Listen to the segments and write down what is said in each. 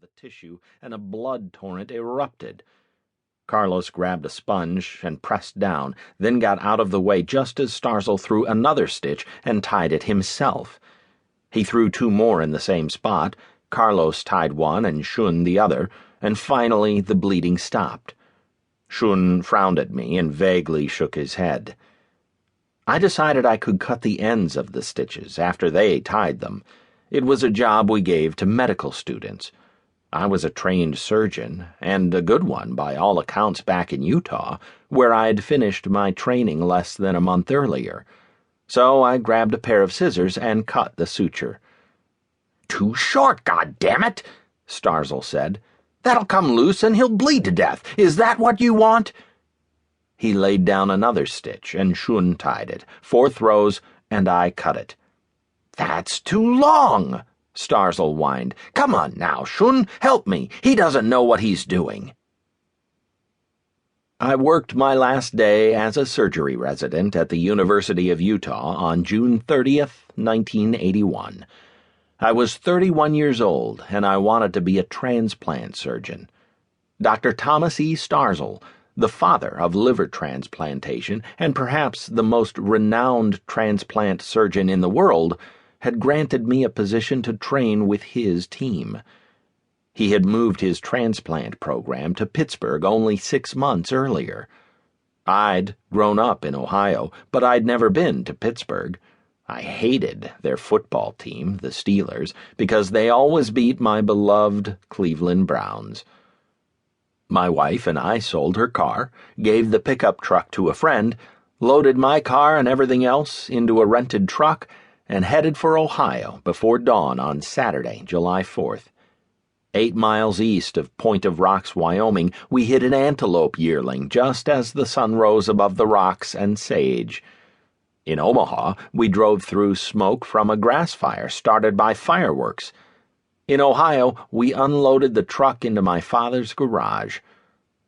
the tissue, and a blood torrent erupted. Carlos grabbed a sponge and pressed down, then got out of the way just as Starzl threw another stitch and tied it himself. He threw two more in the same spot. Carlos tied one and Shun the other, and finally the bleeding stopped. Shun frowned at me and vaguely shook his head. I decided I could cut the ends of the stitches after they tied them. It was a job we gave to medical students. I was a trained surgeon, and a good one by all accounts back in Utah, where I'd finished my training less than a month earlier. So I grabbed a pair of scissors and cut the suture. "Too short, goddammit," Starzl said. "That'll come loose and he'll bleed to death. Is that what you want?" He laid down another stitch, and Shun tied it, 4 throws, and I cut it. "That's too long," Starzl whined. "Come on now, Shun, help me. He doesn't know what he's doing." I worked my last day as a surgery resident at the University of Utah on June 30th, 1981. I was 31 years old, and I wanted to be a transplant surgeon. Dr. Thomas E. Starzl, the father of liver transplantation and perhaps the most renowned transplant surgeon in the world, had granted me a position to train with his team. He had moved his transplant program to Pittsburgh only 6 months earlier. I'd grown up in Ohio, but I'd never been to Pittsburgh. I hated their football team, the Steelers, because they always beat my beloved Cleveland Browns. My wife and I sold her car, gave the pickup truck to a friend, loaded my car and everything else into a rented truck, and headed for Ohio before dawn on Saturday, July 4th. 8 miles east of Point of Rocks, Wyoming, we hit an antelope yearling just as the sun rose above the rocks and sage. In Omaha, we drove through smoke from a grass fire started by fireworks. In Ohio, we unloaded the truck into my father's garage.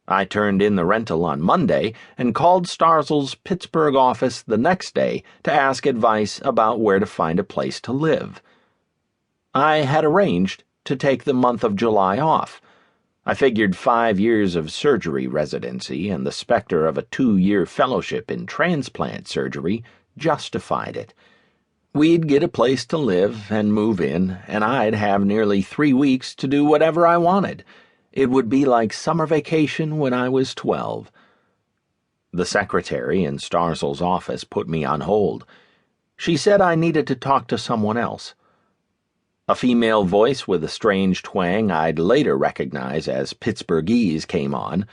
I turned in the rental on Monday and called Starzl's Pittsburgh office the next day to ask advice about where to find a place to live. I had arranged to take the month of July off. I figured 5 years of surgery residency and the specter of a 2-year fellowship in transplant surgery justified it. We'd get a place to live and move in, and I'd have nearly 3 weeks to do whatever I wanted. It would be like summer vacation when I was 12. The secretary in Starzl's office put me on hold. She said I needed to talk to someone else. A female voice with a strange twang I'd later recognize as Pittsburghese came on.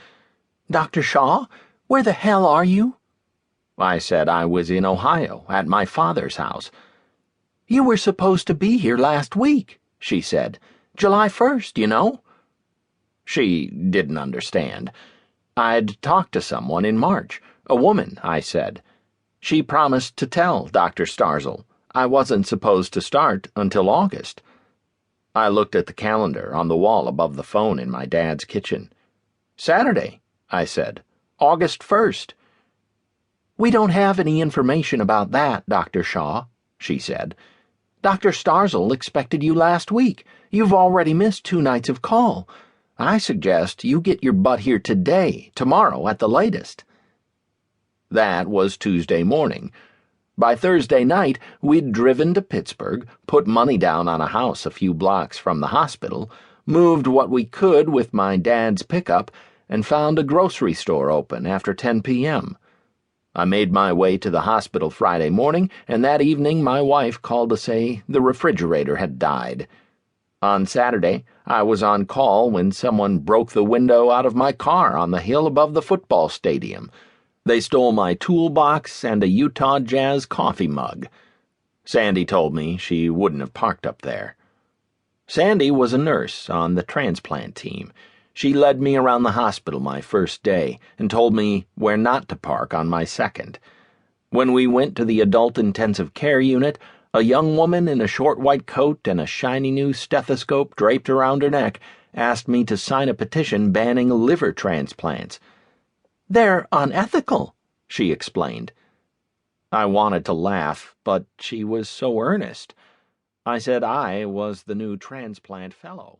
"Dr. Shaw, where the hell are you?" I said I was in Ohio, at my father's house. "You were supposed to be here last week," she said. "July 1st, you know." She didn't understand. I'd talked to someone in March. A woman, I said. She promised to tell Dr. Starzl. I wasn't supposed to start until August. I looked at the calendar on the wall above the phone in my dad's kitchen. "Saturday," I said. "August 1st. "We don't have any information about that, Dr. Shaw," she said. "Dr. Starzl expected you last week. You've already missed 2 nights of call. I suggest you get your butt here today, tomorrow at the latest." That was Tuesday morning. By Thursday night, we'd driven to Pittsburgh, put money down on a house a few blocks from the hospital, moved what we could with my dad's pickup, and found a grocery store open after 10 p.m. I made my way to the hospital Friday morning, and that evening my wife called to say the refrigerator had died. On Saturday, I was on call when someone broke the window out of my car on the hill above the football stadium. They stole my toolbox and a Utah Jazz coffee mug. Sandy told me she wouldn't have parked up there. Sandy was a nurse on the transplant team. She led me around the hospital my first day and told me where not to park on my second. When we went to the adult intensive care unit, a young woman in a short white coat and a shiny new stethoscope draped around her neck asked me to sign a petition banning liver transplants. "They're unethical," she explained. I wanted to laugh, but she was so earnest. I said I was the new transplant fellow.